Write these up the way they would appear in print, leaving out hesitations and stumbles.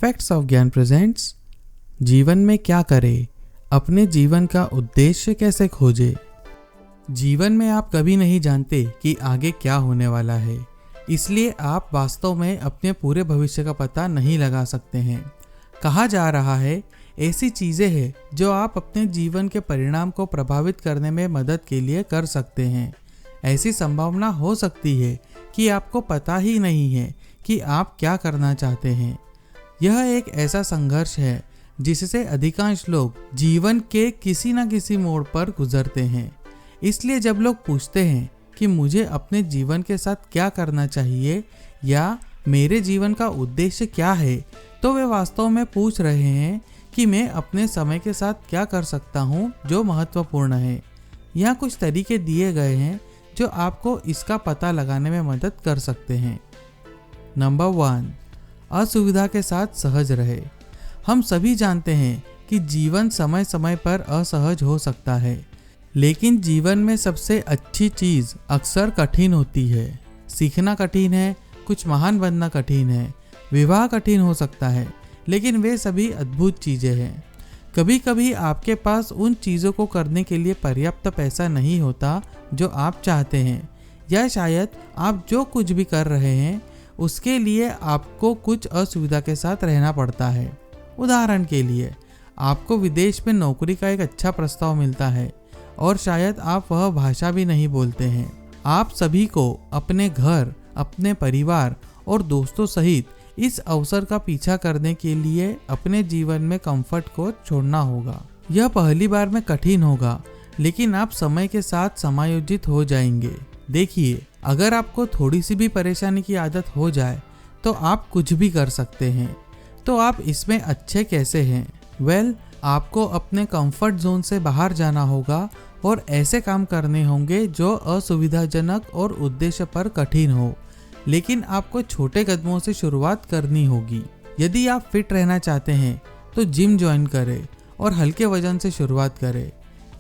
Facts of ज्ञान presents. जीवन में क्या करें, अपने जीवन का उद्देश्य कैसे खोजें। जीवन में आप कभी नहीं जानते कि आगे क्या होने वाला है, इसलिए आप वास्तव में अपने पूरे भविष्य का पता नहीं लगा सकते हैं। कहा जा रहा है ऐसी चीज़ें हैं जो आप अपने जीवन के परिणाम को प्रभावित करने में मदद के लिए कर सकते हैं। ऐसी संभावना हो सकती है कि आपको पता ही नहीं है कि आप क्या करना चाहते हैं। यह एक ऐसा संघर्ष है जिससे अधिकांश लोग जीवन के किसी न किसी मोड़ पर गुजरते हैं। इसलिए जब लोग पूछते हैं कि मुझे अपने जीवन के साथ क्या करना चाहिए या मेरे जीवन का उद्देश्य क्या है, तो वे वास्तव में पूछ रहे हैं कि मैं अपने समय के साथ क्या कर सकता हूँ जो महत्वपूर्ण है। यहाँ कुछ तरीके दिए गए हैं जो आपको इसका पता लगाने में मदद कर सकते हैं। नंबर 1, असुविधा के साथ सहज रहे। हम सभी जानते हैं कि जीवन समय समय पर असहज हो सकता है, लेकिन जीवन में सबसे अच्छी चीज़ अक्सर कठिन होती है। सीखना कठिन है, कुछ महान बनना कठिन है, विवाह कठिन हो सकता है, लेकिन वे सभी अद्भुत चीज़ें हैं। कभी कभी आपके पास उन चीज़ों को करने के लिए पर्याप्त पैसा नहीं होता जो आप चाहते हैं, या शायद आप जो कुछ भी कर रहे हैं उसके लिए आपको कुछ असुविधा के साथ रहना पड़ता है। उदाहरण के लिए, आपको विदेश में नौकरी का एक अच्छा प्रस्ताव मिलता है और शायद आप वह भाषा भी नहीं बोलते हैं। आप सभी को अपने घर, अपने परिवार और दोस्तों सहित इस अवसर का पीछा करने के लिए अपने जीवन में कंफर्ट को छोड़ना होगा। यह पहली बार में कठिन होगा, लेकिन आप समय के साथ समायोजित हो जाएंगे। देखिए, अगर आपको थोड़ी सी भी परेशानी की आदत हो जाए तो आप कुछ भी कर सकते हैं। तो आप इसमें अच्छे कैसे हैं? आपको अपने कंफर्ट जोन से बाहर जाना होगा और ऐसे काम करने होंगे जो असुविधाजनक और उद्देश्य पर कठिन हो, लेकिन आपको छोटे कदमों से शुरुआत करनी होगी। यदि आप फिट रहना चाहते हैं तो जिम ज्वाइन करें और हल्के वजन से शुरुआत करें।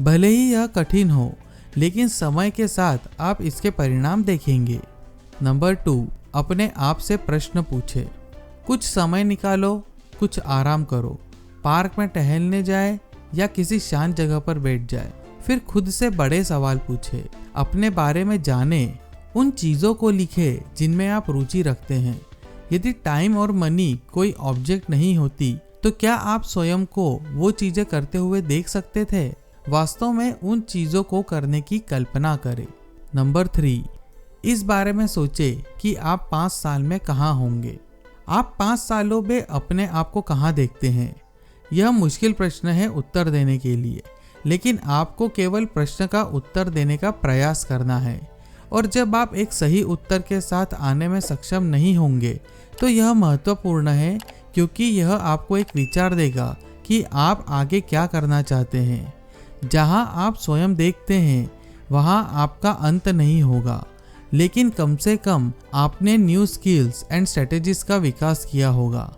भले ही यह कठिन हो, लेकिन समय के साथ आप इसके परिणाम देखेंगे। नंबर 2, अपने आप से प्रश्न पूछें। कुछ समय निकालो, कुछ आराम करो, पार्क में टहलने जाए या किसी शांत जगह पर बैठ जाए। फिर खुद से बड़े सवाल पूछे, अपने बारे में जाने, उन चीज़ों को लिखे जिनमें आप रुचि रखते हैं। यदि टाइम और मनी कोई ऑब्जेक्ट नहीं होती तो क्या आप स्वयं को वो चीज़ें करते हुए देख सकते थे? वास्तव में उन चीज़ों को करने की कल्पना करें। नंबर 3, इस बारे में सोचें कि आप 5 साल में कहाँ होंगे। आप 5 सालों में अपने आप को कहाँ देखते हैं? यह मुश्किल प्रश्न है उत्तर देने के लिए, लेकिन आपको केवल प्रश्न का उत्तर देने का प्रयास करना है। और जब आप एक सही उत्तर के साथ आने में सक्षम नहीं होंगे तो यह महत्वपूर्ण है, क्योंकि यह आपको एक विचार देगा कि आप आगे क्या करना चाहते हैं। जहां आप स्वयं देखते हैं वहां आपका अंत नहीं होगा, लेकिन कम से कम आपने न्यू स्किल्स एंड स्ट्रेटेजीज का विकास किया होगा।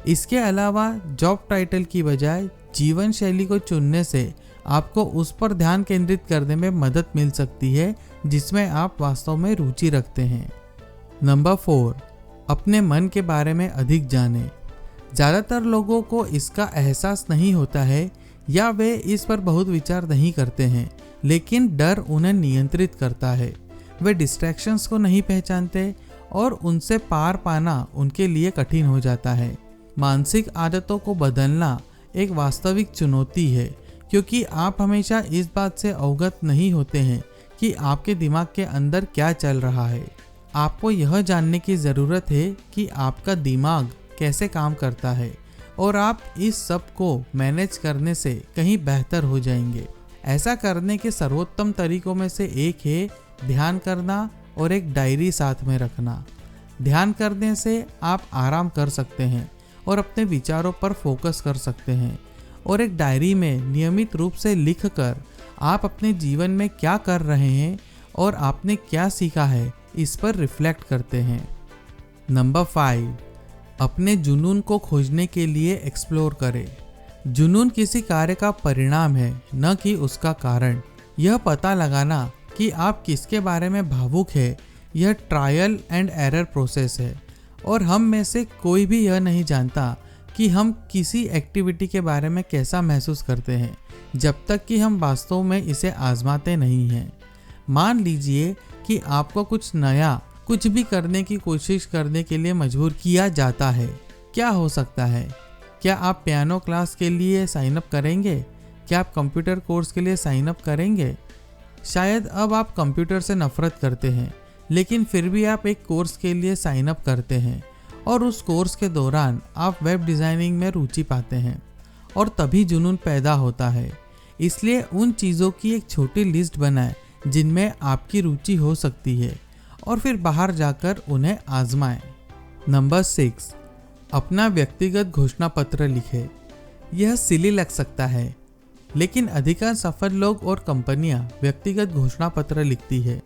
इसके अलावा जॉब टाइटल की बजाय जीवन शैली को चुनने से आपको उस पर ध्यान केंद्रित करने में मदद मिल सकती है जिसमें आप वास्तव में रुचि रखते हैं। नंबर 4, अपने मन के बारे में अधिक जानें। ज़्यादातर लोगों को इसका एहसास नहीं होता है या वे इस पर बहुत विचार नहीं करते हैं, लेकिन डर उन्हें नियंत्रित करता है। वे डिस्ट्रैक्शंस को नहीं पहचानते और उनसे पार पाना उनके लिए कठिन हो जाता है। मानसिक आदतों को बदलना एक वास्तविक चुनौती है, क्योंकि आप हमेशा इस बात से अवगत नहीं होते हैं कि आपके दिमाग के अंदर क्या चल रहा है। आपको यह जानने की ज़रूरत है कि आपका दिमाग कैसे काम करता है, और आप इस सब को मैनेज करने से कहीं बेहतर हो जाएंगे। ऐसा करने के सर्वोत्तम तरीकों में से एक है ध्यान करना और एक डायरी साथ में रखना। ध्यान करने से आप आराम कर सकते हैं और अपने विचारों पर फोकस कर सकते हैं, और एक डायरी में नियमित रूप से लिखकर आप अपने जीवन में क्या कर रहे हैं और आपने क्या सीखा है इस पर रिफ्लेक्ट करते हैं। नंबर 5, अपने जुनून को खोजने के लिए एक्सप्लोर करें। जुनून किसी कार्य का परिणाम है, न कि उसका कारण। यह पता लगाना कि आप किसके बारे में भावुक है, यह ट्रायल एंड एरर प्रोसेस है, और हम में से कोई भी यह नहीं जानता कि हम किसी एक्टिविटी के बारे में कैसा महसूस करते हैं जब तक कि हम वास्तव में इसे आजमाते नहीं हैं। मान लीजिए कि आपको कुछ नया कुछ भी करने की कोशिश करने के लिए मजबूर किया जाता है। क्या हो सकता है? क्या आप पियानो क्लास के लिए साइन अप करेंगे? क्या आप कंप्यूटर कोर्स के लिए साइन अप करेंगे? शायद अब आप कंप्यूटर से नफरत करते हैं, लेकिन फिर भी आप एक कोर्स के लिए साइन अप करते हैं और उस कोर्स के दौरान आप वेब डिज़ाइनिंग में रुचि पाते हैं और तभी जुनून पैदा होता है। इसलिए उन चीज़ों की एक छोटी लिस्ट बनाएं जिनमें आपकी रुचि हो सकती है और फिर बाहर जाकर उन्हें आजमाएं। नंबर 6, अपना व्यक्तिगत घोषणा पत्र लिखें। यह सिली लग सकता है, लेकिन अधिकांश सफल लोग और कंपनियां व्यक्तिगत घोषणा पत्र लिखती है।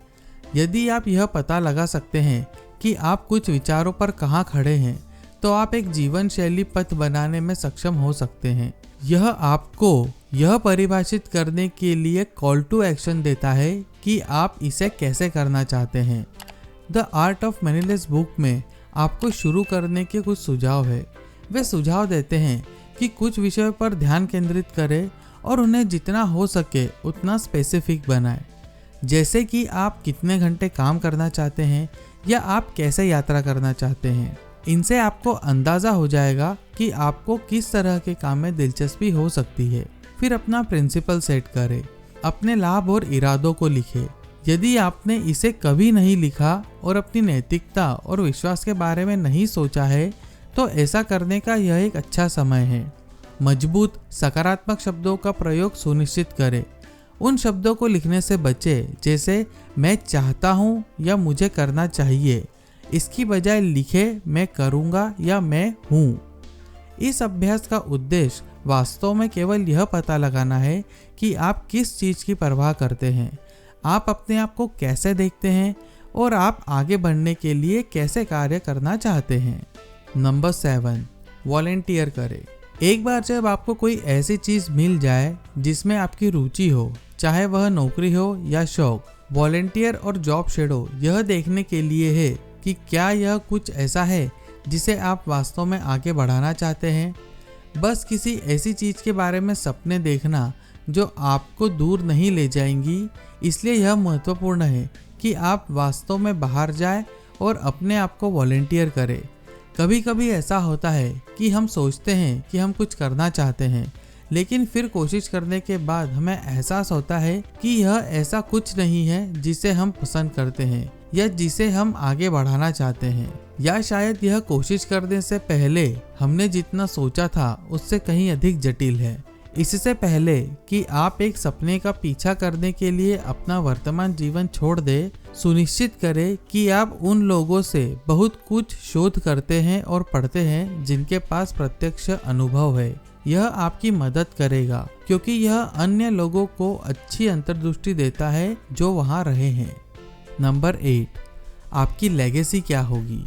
यदि आप यह पता लगा सकते हैं कि आप कुछ विचारों पर कहां खड़े हैं, तो आप एक जीवन शैली पथ बनाने में सक्षम हो सकते हैं। यह आपको यह परिभाषित करने के लिए कॉल टू एक्शन देता है कि आप इसे कैसे करना चाहते हैं। द आर्ट ऑफ मैनीलेस बुक में आपको शुरू करने के कुछ सुझाव है। वे सुझाव देते हैं कि कुछ विषयों पर ध्यान केंद्रित करें और उन्हें जितना हो सके उतना स्पेसिफिक बनाएं, जैसे कि आप कितने घंटे काम करना चाहते हैं या आप कैसे यात्रा करना चाहते हैं। इनसे आपको अंदाजा हो जाएगा कि आपको किस तरह के काम में दिलचस्पी हो सकती है। फिर अपना प्रिंसिपल सेट करें। अपने लाभ और इरादों को लिखें। यदि आपने इसे कभी नहीं लिखा और अपनी नैतिकता और विश्वास के बारे में नहीं सोचा है, तो ऐसा करने का यह एक अच्छा समय है। मजबूत सकारात्मक शब्दों का प्रयोग सुनिश्चित करें। उन शब्दों को लिखने से बचें जैसे मैं चाहता हूँ या मुझे करना चाहिए। इसकी बजाय लिखे मैं करूँगा या मैं हूँ। इस अभ्यास का उद्देश्य वास्तव में केवल यह पता लगाना है कि आप किस चीज़ की परवाह करते हैं, आप अपने आप को कैसे देखते हैं और आप आगे बढ़ने के लिए कैसे कार्य करना चाहते हैं। नंबर 7, वॉलेंटियर करें। एक बार जब आपको कोई ऐसी चीज़ मिल जाए जिसमें आपकी रुचि हो, चाहे वह नौकरी हो या शौक, वॉलेंटियर और जॉब शैडो यह देखने के लिए है कि क्या यह कुछ ऐसा है जिसे आप वास्तव में आगे बढ़ाना चाहते हैं। बस किसी ऐसी चीज़ के बारे में सपने देखना जो आपको दूर नहीं ले जाएंगी। इसलिए यह महत्वपूर्ण है कि आप वास्तव में बाहर जाएं और अपने आप को वॉलेंटियर करें। कभी कभी ऐसा होता है कि हम सोचते हैं कि हम कुछ करना चाहते हैं, लेकिन फिर कोशिश करने के बाद हमें एहसास होता है कि यह ऐसा कुछ नहीं है जिसे हम पसंद करते हैं या जिसे हम आगे बढ़ाना चाहते हैं, या शायद यह कोशिश करने से पहले हमने जितना सोचा था उससे कहीं अधिक जटिल है। इससे पहले कि आप एक सपने का पीछा करने के लिए अपना वर्तमान जीवन छोड़ दें, सुनिश्चित करें कि आप उन लोगों से बहुत कुछ शोध करते हैं और पढ़ते हैं जिनके पास प्रत्यक्ष अनुभव है। यह आपकी मदद करेगा क्योंकि यह अन्य लोगों को अच्छी अंतर्दृष्टि देता है जो वहां रहे हैं। नंबर 8, आपकी लेगेसी क्या होगी।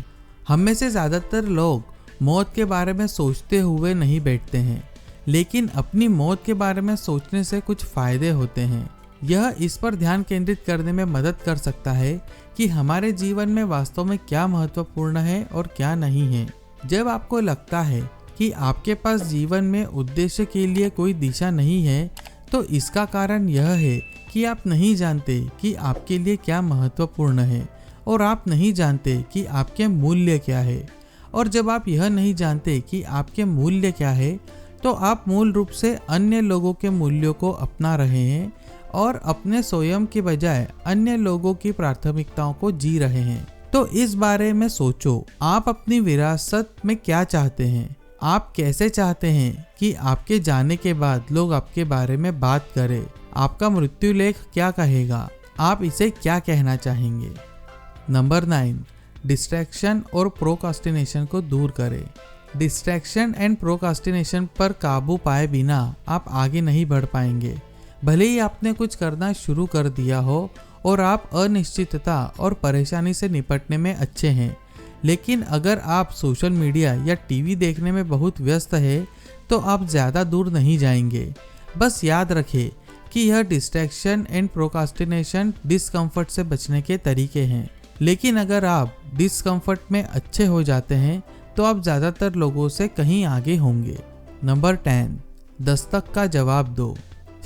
हम में से ज़्यादातर लोग मौत के बारे में सोचते हुए नहीं बैठते हैं, लेकिन अपनी मौत के बारे में सोचने से कुछ फ़ायदे होते हैं। यह इस पर ध्यान केंद्रित करने में मदद कर सकता है कि हमारे जीवन में वास्तव में क्या महत्वपूर्ण है और क्या नहीं है। जब आपको लगता है कि आपके पास जीवन में उद्देश्य के लिए कोई दिशा नहीं है, तो इसका कारण यह है कि आप नहीं जानते कि आपके लिए क्या महत्वपूर्ण है और आप नहीं जानते कि आपके मूल्य क्या है। और जब आप यह नहीं जानते कि आपके मूल्य क्या है, तो आप मूल रूप से अन्य लोगों के मूल्यों को अपना रहे हैं और अपने स्वयं के बजाय अन्य लोगों की प्राथमिकताओं को जी रहे हैं। तो इस बारे में सोचो, आप अपनी विरासत में क्या चाहते हैं? आप कैसे चाहते हैं कि आपके जाने के बाद लोग आपके बारे में बात करें? आपका मृत्यु लेख क्या कहेगा? आप इसे क्या कहना चाहेंगे? नंबर 9, डिस्ट्रैक्शन और प्रोकास्टिनेशन को दूर करें। डिस्ट्रैक्शन एंड प्रोकास्टिनेशन पर काबू पाए बिना आप आगे नहीं बढ़ पाएंगे। भले ही आपने कुछ करना शुरू कर दिया हो और आप अनिश्चितता और परेशानी से निपटने में अच्छे हैं, लेकिन अगर आप सोशल मीडिया या टीवी देखने में बहुत व्यस्त है, तो आप ज़्यादा दूर नहीं जाएंगे। बस याद रखें कि यह डिस्ट्रैक्शन एंड प्रोकास्टिनेशन डिस्कम्फर्ट से बचने के तरीके हैं, लेकिन अगर आप डिस्कम्फर्ट में अच्छे हो जाते हैं तो आप ज़्यादातर लोगों से कहीं आगे होंगे। नंबर 10, दस्तक का जवाब दो।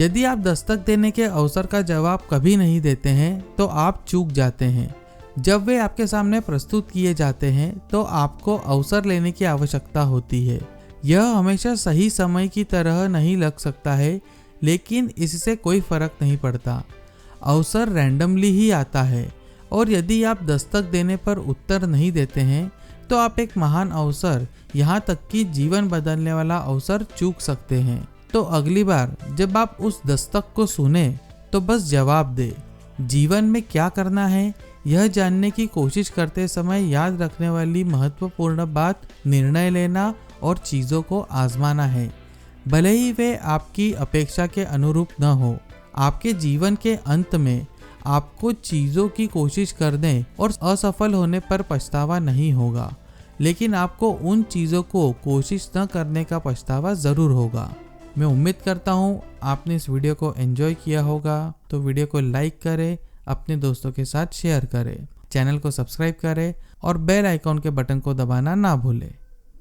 यदि आप दस्तक देने के अवसर का जवाब कभी नहीं देते हैं तो आप चूक जाते हैं। जब वे आपके सामने प्रस्तुत किए जाते हैं तो आपको अवसर लेने की आवश्यकता होती है। यह हमेशा सही समय की तरह नहीं लग सकता है, लेकिन इससे कोई फर्क नहीं पड़ता। अवसर रैंडमली ही आता है और यदि आप दस्तक देने पर उत्तर नहीं देते हैं तो आप एक महान अवसर, यहाँ तक कि जीवन बदलने वाला अवसर चूक सकते हैं। तो अगली बार जब आप उस दस्तक को सुने तो बस जवाब दे। जीवन में क्या करना है यह जानने की कोशिश करते समय याद रखने वाली महत्वपूर्ण बात निर्णय लेना और चीज़ों को आजमाना है, भले ही वे आपकी अपेक्षा के अनुरूप न हो। आपके जीवन के अंत में आपको चीज़ों की कोशिश करने और असफल होने पर पछतावा नहीं होगा, लेकिन आपको उन चीज़ों को कोशिश न करने का पछतावा ज़रूर होगा। मैं उम्मीद करता हूँ आपने इस वीडियो को एंजॉय किया होगा। तो वीडियो को लाइक करें, अपने दोस्तों के साथ शेयर करें, चैनल को सब्सक्राइब करें और बेल आइकॉन के बटन को दबाना ना भूलें।